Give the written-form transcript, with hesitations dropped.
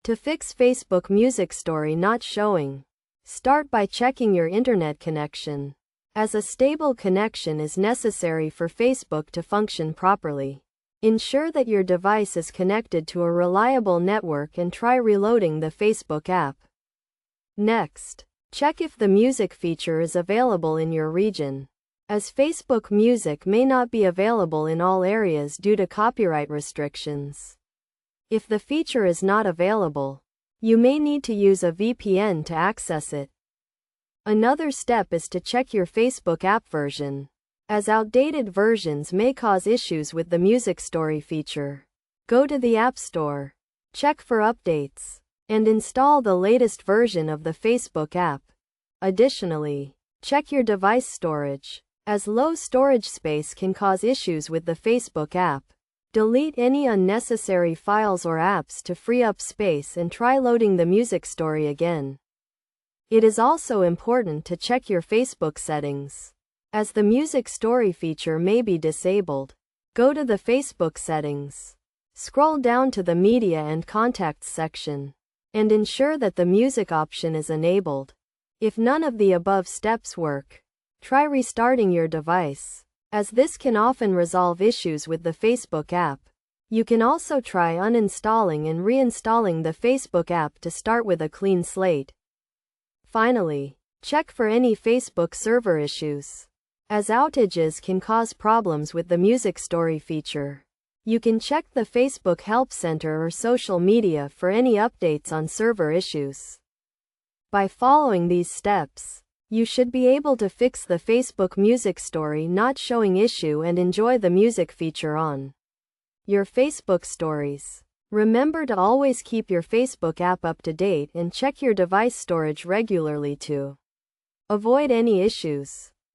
To fix Facebook Music Story not showing, start by checking your internet connection, as a stable connection is necessary for Facebook to function properly. Ensure that your device is connected to a reliable network and try reloading the Facebook app. Next, check if the music feature is available in your region, as Facebook Music may not be available in all areas due to copyright restrictions. If the feature is not available, you may need to use a VPN to access it. Another step is to check your Facebook app version, as outdated versions may cause issues with the Music Story feature. Go to the App Store, check for updates, and install the latest version of the Facebook app. Additionally, check your device storage, as low storage space can cause issues with the Facebook app. Delete any unnecessary files or apps to free up space and try loading the Music Story again. It is also important to check your Facebook settings, as the Music Story feature may be disabled. Go to the Facebook settings, scroll down to the Media and Contacts section, and ensure that the music option is enabled. If none of the above steps work, try restarting your device, as this can often resolve issues with the Facebook app. You can also try uninstalling and reinstalling the Facebook app to start with a clean slate. Finally, check for any Facebook server issues, as outages can cause problems with the Music Story feature. You can check the Facebook Help Center or social media for any updates on server issues. By following these steps, you should be able to fix the Facebook Music Story not showing issue and enjoy the music feature on your Facebook stories. Remember to always keep your Facebook app up to date and check your device storage regularly to avoid any issues.